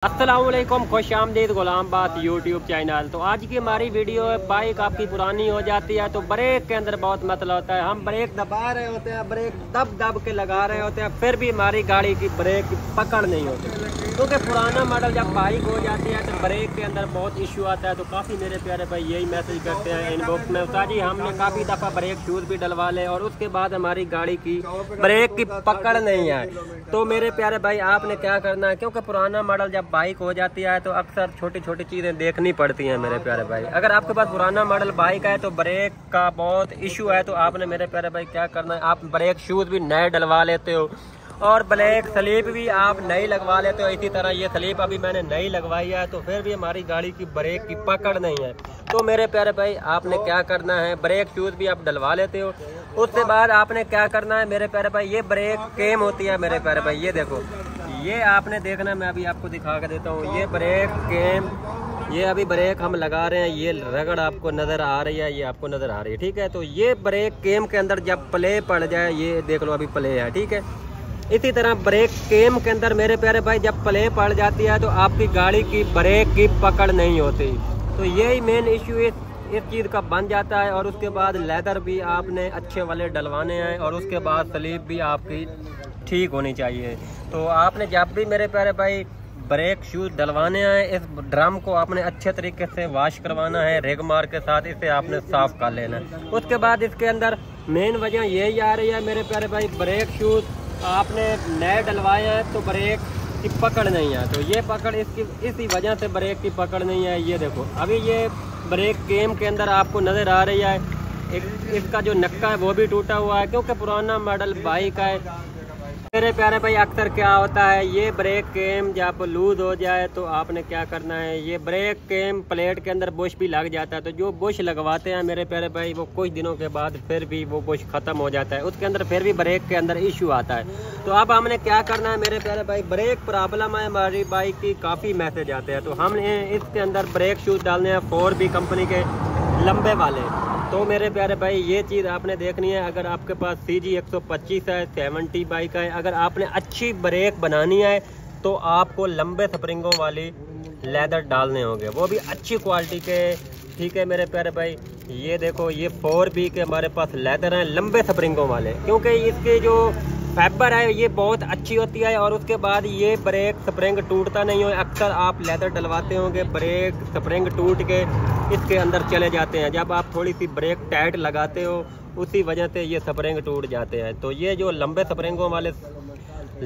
अस्सलामुअलैकुम, खुश आमदीद गुलामबाद यूट्यूब चैनल। तो आज की हमारी वीडियो है, बाइक आपकी पुरानी हो जाती है तो ब्रेक के अंदर बहुत मसला होता है। हम ब्रेक दबा रहे होते हैं, ब्रेक दब दब के लगा रहे होते हैं, फिर भी हमारी गाड़ी की ब्रेक पकड़ नहीं होती, क्योंकि पुराना मॉडल जब बाइक हो जाती है तो ब्रेक के अंदर बहुत इशू आता है। तो काफ़ी मेरे प्यारे भाई यही मैसेज करते हैं इनबॉक्स में, उस्ताद जी हमने काफ़ी दफ़ा ब्रेक शूज़ भी डलवा ले और उसके बाद हमारी गाड़ी की ब्रेक की पकड़ नहीं है। तो मेरे प्यारे भाई आपने क्या करना है, क्योंकि पुराना मॉडल जब बाइक हो जाती है तो अक्सर छोटी छोटी चीज़ें देखनी पड़ती हैं मेरे प्यारे भाई। अगर आपके पास पुराना मॉडल बाइक है तो ब्रेक का बहुत इशू है, तो आपने मेरे प्यारे भाई क्या करना है, आप ब्रेक शूज़ भी नए डलवा लेते हो और ब्लैक स्लीप भी आप नई लगवा लेते हो। इसी तरह ये स्लीप अभी मैंने नई लगवाई है, तो फिर भी हमारी गाड़ी की ब्रेक की पकड़ नहीं है। तो मेरे प्यारे भाई आपने क्या करना है, ब्रेक शूज़ भी आप डलवा लेते हो, उसके बाद आपने क्या करना है मेरे प्यारे भाई, ये ब्रेक केम होती है मेरे प्यारे भाई, ये देखो, ये आपने देखना, मैं अभी आपको दिखा कर देता हूँ। ये ब्रेक केम, ये अभी ब्रेक हम लगा रहे हैं, ये रगड़ आपको नज़र आ रही है, ये आपको नज़र आ रही है, ठीक है। तो ये ब्रेक केम के अंदर जब प्ले पड़ जाए, ये देख लो अभी प्ले है, ठीक है। इसी तरह ब्रेक केम के अंदर मेरे प्यारे भाई जब प्ले पड़ जाती है तो आपकी गाड़ी की ब्रेक की पकड़ नहीं होती। तो यही मेन इशू इस चीज़ का बन जाता है। और उसके बाद लेदर भी आपने अच्छे वाले डलवाने हैं और उसके बाद स्लीप भी आपकी ठीक होनी चाहिए। तो आपने जब भी मेरे प्यारे भाई ब्रेक शूज़ डलवाने हैं, इस ड्रम को आपने अच्छे तरीके से वॉश करवाना है, रेग मार के साथ इसे आपने साफ़ कर लेना है। उसके बाद इसके अंदर मेन वजह यही आ रही है मेरे प्यारे भाई, ब्रेक शूज़ आपने नए डलवाए हैं तो ब्रेक की पकड़ नहीं है। तो ये पकड़ इसी वजह से ब्रेक की पकड़ नहीं है। ये देखो अभी ये ब्रेक केम के अंदर आपको नज़र आ रही है, इसका जो नक्का है वो भी टूटा हुआ है, क्योंकि पुराना मॉडल बाइक है मेरे प्यारे भाई। अक्सर क्या होता है, ये ब्रेक केम जब लूज हो जाए तो आपने क्या करना है, ये ब्रेक केम प्लेट के अंदर बुश भी लग जाता है। तो जो बुश लगवाते हैं मेरे प्यारे भाई, वो कुछ दिनों के बाद फिर भी वो बुश ख़त्म हो जाता है, उसके अंदर फिर भी ब्रेक के अंदर इशू आता है। तो अब हमने क्या करना है मेरे प्यारे भाई, ब्रेक प्रॉब्लम है हमारी बाइक की, काफ़ी मैसेज आते हैं, तो हमने इसके अंदर ब्रेक शूज़ डालने हैं 4B कंपनी के लंबे वाले। तो मेरे प्यारे भाई ये चीज़ आपने देखनी है। अगर आपके पास CG 125 है, 70 बाइक है, अगर आपने अच्छी ब्रेक बनानी है तो आपको लंबे स्प्रिंगों वाली लेदर डालने होंगे, वो भी अच्छी क्वालिटी के, ठीक है मेरे प्यारे भाई। ये देखो ये 4B के हमारे पास लेदर हैं लंबे स्प्रिंगों वाले, क्योंकि इसके जो फाइबर है ये बहुत अच्छी होती है और उसके बाद ये ब्रेक स्प्रिंग टूटता नहीं हो। अक्सर आप लेदर डलवाते होंगे, ब्रेक स्प्रिंग टूट के इसके अंदर चले जाते हैं, जब आप थोड़ी सी ब्रेक टाइट लगाते हो उसी वजह से ये स्प्रिंग टूट जाते हैं। तो ये जो लंबे स्प्रिंगों वाले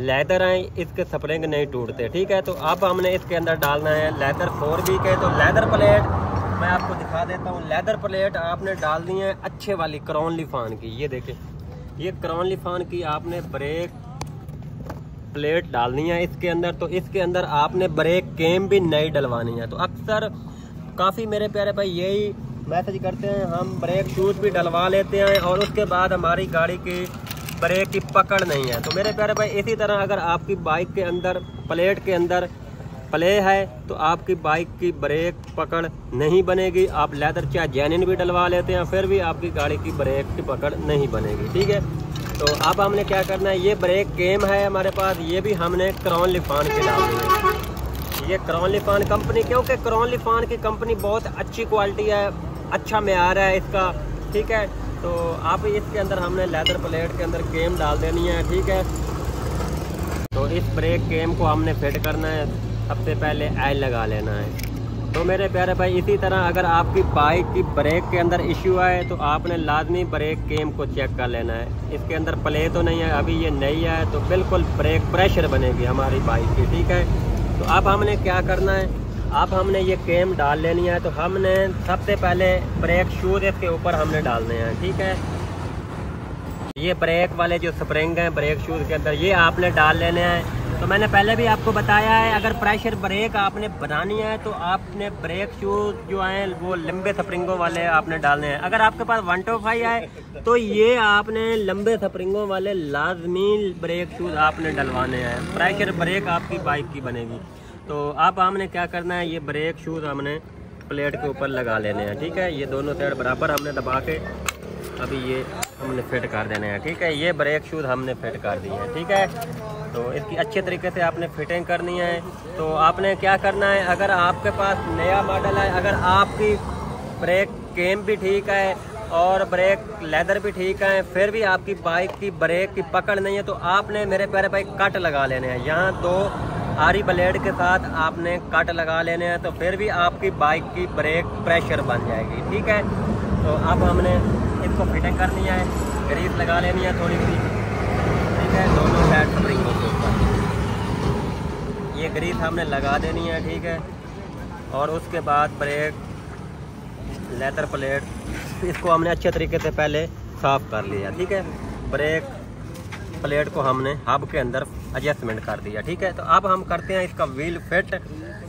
लेदर हैं इसके स्प्रिंग नहीं टूटते, ठीक है। तो अब हमने इसके अंदर डालना है लेदर 4B के। तो लेदर प्लेट मैं आपको दिखा देता हूँ, लेदर प्लेट आपने डालनी है अच्छे वाली क्राउन लिफान की। ये देखें, ये क्राउन लिफान की आपने ब्रेक प्लेट डालनी है इसके अंदर। तो इसके अंदर आपने ब्रेक केम भी नई डलवानी है। तो अक्सर काफ़ी मेरे प्यारे भाई यही मैसेज करते हैं, हम ब्रेक शूज़ भी डलवा लेते हैं और उसके बाद हमारी गाड़ी की ब्रेक की पकड़ नहीं है। तो मेरे प्यारे भाई इसी तरह अगर आपकी बाइक के अंदर प्लेट के अंदर प्ले है तो आपकी बाइक की ब्रेक पकड़ नहीं बनेगी। आप लेदर चाहे जेन्युइन भी डलवा लेते हैं फिर भी आपकी गाड़ी की ब्रेक की पकड़ नहीं बनेगी, ठीक है। तो अब हमने क्या करना है, ये ब्रेक केम है हमारे पास, ये भी हमने क्राउन लिफान के डालनी है। ये क्राउन लिफान कंपनी, क्योंकि क्राउन लिफान की कंपनी बहुत अच्छी क्वालिटी है, अच्छा मेयार है इसका, ठीक है। तो आप इसके अंदर हमने लेदर प्लेट के अंदर केम डाल देनी है, ठीक है। तो इस ब्रेक केम को हमने फिट करना है, सबसे पहले ऑयल लगा लेना है। तो मेरे प्यारे भाई इसी तरह अगर आपकी बाइक की ब्रेक के अंदर इश्यू आए तो आपने लाजमी ब्रेक केम को चेक कर लेना है। इसके अंदर प्ले तो नहीं है, अभी ये नई है तो बिल्कुल ब्रेक प्रेशर बनेगी हमारी बाइक की, ठीक है। तो अब हमने क्या करना है, अब हमने ये केम डाल लेनी है। तो हमने सबसे पहले ब्रेक शूज़ इसके ऊपर हमने डालने हैं, ठीक है। ये ब्रेक वाले जो स्प्रिंग हैं ब्रेक शूज़ के अंदर ये आपने डाल लेने हैं। तो मैंने पहले भी आपको बताया है, अगर प्रेशर ब्रेक आपने बनानी है तो आपने ब्रेक शूज़ जो हैं वो लंबे स्प्रिंगों वाले आपने डालने हैं। अगर आपके पास 125 है तो ये आपने लंबे स्प्रिंगों वाले लाजमी ब्रेक शूज़ आपने डलवाने हैं, प्रेशर ब्रेक आपकी बाइक की बनेगी। तो अब हमने क्या करना है, ये ब्रेक शूज़ हमने प्लेट के ऊपर लगा लेने हैं, ठीक है। ये दोनों साइड बराबर हमने दबा के अभी ये हमने फिट कर देने हैं, ठीक है। ये ब्रेक शूज़ हमने फिट कर दिए हैं, ठीक है। तो इसकी अच्छे तरीके से आपने फिटिंग करनी है। तो आपने क्या करना है, अगर आपके पास नया मॉडल है, अगर आपकी ब्रेक केम भी ठीक है और ब्रेक लेदर भी ठीक है, फिर भी आपकी बाइक की ब्रेक की पकड़ नहीं है, तो आपने मेरे प्यारे भाई कट लगा लेने हैं। यहाँ 2 आरी ब्लेड के साथ आपने कट लगा लेने हैं, तो फिर भी आपकी बाइक की ब्रेक प्रेशर बन जाएगी। ठीक है, तो अब हमने इसको फिटिंग करनी है, ग्रीस लगा लेनी है थोड़ी सी। ठीक है, दोनों साइड स्प्रिंगों के ऊपर ये ग्रीस हमने लगा देनी है। ठीक है, और उसके बाद ब्रेक लेदर प्लेट इसको हमने अच्छे तरीके से पहले साफ़ कर लिया। ठीक है, ब्रेक प्लेट को हमने हब के अंदर एडजस्टमेंट कर दिया। ठीक है, तो अब हम करते हैं इसका व्हील फिट,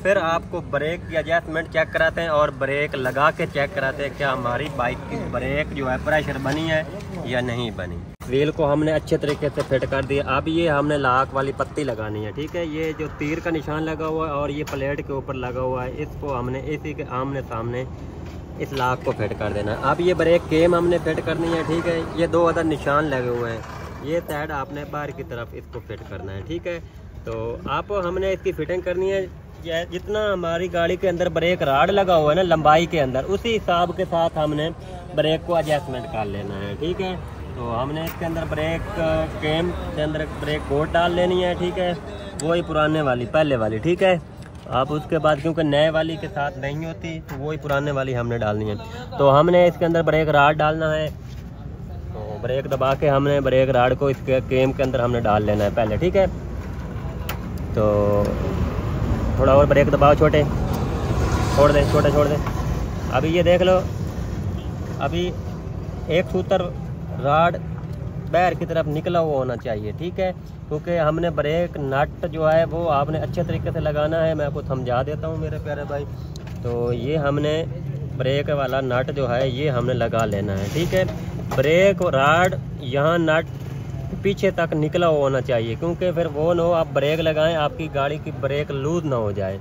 फिर आपको ब्रेक की एडजस्टमेंट चेक कराते हैं और ब्रेक लगा के चेक कराते हैं क्या हमारी बाइक की ब्रेक जो है प्रेशर बनी है या नहीं बनी। व्हील को हमने अच्छे तरीके से फिट कर दिया। अब ये हमने लाख वाली पत्ती लगानी है। ठीक है, ये जो तीर का निशान लगा हुआ है और ये प्लेट के ऊपर लगा हुआ है, इसको हमने इसी के आमने सामने इस लाख को फिट कर देना है। अब ये ब्रेक केम हमने फिट करनी है। ठीक है, ये 2 अदर निशान लगे हुए हैं, ये साइड आपने बाहर की तरफ इसको फिट करना है। ठीक है, तो आप हमने इसकी फिटिंग करनी है जितना हमारी गाड़ी के अंदर ब्रेक राड लगा हुआ है ना लंबाई के अंदर, उसी हिसाब के साथ हमने ब्रेक को एडजस्टमेंट कर लेना है। ठीक है, तो हमने इसके अंदर ब्रेक केम के अंदर ब्रेक बोर्ड डाल लेनी है। ठीक है, वही पुराने वाली पहले वाली। ठीक है, आप उसके बाद क्योंकि नए वाली के साथ नहीं होती तो वही पुराने वाली हमने डालनी है। तो हमने इसके अंदर ब्रेक राड डालना है, तो ब्रेक दबा के हमने ब्रेक राड को इसके केम के अंदर हमने डाल लेना है पहले। ठीक है, तो थोड़ा और ब्रेक दबाओ, छोटे छोड़ दें, छोटे छोड़ दें। अभी ये देख लो, अभी एक सूत्र राड बाहर की तरफ निकला हुआ होना चाहिए। ठीक है, क्योंकि हमने ब्रेक नट जो है वो आपने अच्छे तरीके से लगाना है। मैं आपको समझा देता हूँ मेरे प्यारे भाई। तो ये हमने ब्रेक वाला नट जो है ये हमने लगा लेना है। ठीक है, ब्रेक राड यहाँ नट पीछे तक निकला हुआ होना चाहिए, क्योंकि फिर वो न हो आप ब्रेक लगाएं आपकी गाड़ी की ब्रेक लूज ना हो जाए।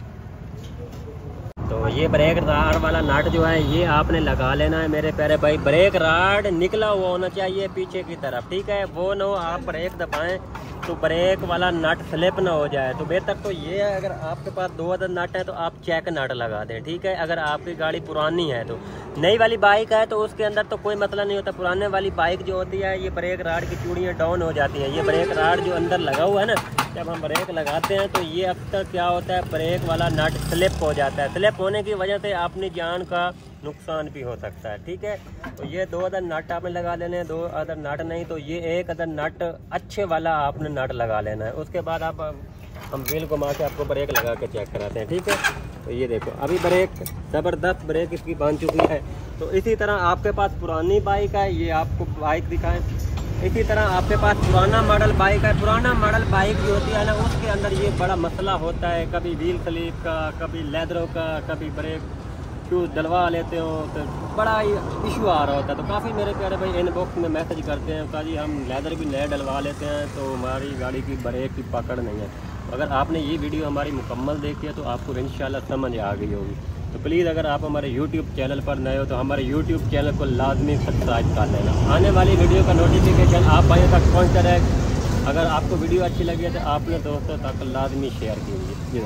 तो ये ब्रेक राड वाला नट जो है ये आपने लगा लेना है मेरे प्यारे भाई। ब्रेक राड निकला हुआ होना चाहिए पीछे की तरफ। ठीक है, वो न हो आप ब्रेक दबाएं तो ब्रेक वाला नट स्लिप ना हो जाए। तो बेहतर तो ये है, अगर आपके पास 2 अदर नट है तो आप चेक नट लगा दें। ठीक है, अगर आपकी गाड़ी पुरानी है तो नई वाली बाइक है तो उसके अंदर तो कोई मतलब नहीं होता। पुराने वाली बाइक जो होती है ये ब्रेक राड की चूड़ियाँ डाउन हो जाती हैं। ये ब्रेक राड जो अंदर लगा हुआ है ना, जब हम ब्रेक लगाते हैं तो ये अक्सर क्या होता है ब्रेक वाला नट स्लिप हो जाता है। स्लिप होने की वजह से अपनी जान का नुकसान भी हो सकता है। ठीक है, तो ये 2 अदर नट आपने लगा लेने हैं। 2 अदर नट नहीं तो ये 1 अदर नट अच्छे वाला आपने नट लगा लेना है। उसके बाद आप हम व्हील घुमा के आपको ब्रेक लगा के चेक कराते हैं। ठीक है, तो ये देखो अभी ब्रेक ज़बरदस्त ब्रेक इसकी बन चुकी है। तो इसी तरह आपके पास पुरानी बाइक है, ये आपको बाइक दिखाएं। इसी तरह आपके पास पुराना मॉडल बाइक है। पुराना मॉडल बाइक जो होती है ना उसके अंदर ये बड़ा मसला होता है, कभी व्हील स्लिप का, कभी लेदरों का, कभी ब्रेक शूज़ डलवा लेते हो तो बड़ा ही इशू आ रहा होता है। तो काफ़ी मेरे प्यारे भाई इनबॉक्स में मैसेज करते हैं का जी हम लेदर भी नए डलवा लेते हैं तो हमारी गाड़ी की ब्रेक की पकड़ नहीं है। तो अगर आपने ये वीडियो हमारी मुकम्मल देखी है तो आपको इंशाल्लाह समझ आ गई होगी। तो प्लीज़ अगर आप हमारे YouTube चैनल पर नए हो तो हमारे YouTube चैनल को लाजमी सब्सक्राइब कर लेना। आने वाली वीडियो का नोटिफिकेशन आप भाइयों तक पहुँचता रहे। अगर आपको वीडियो अच्छी लगी है तो आपने दोस्तों तक लाजमी शेयर कीजिए।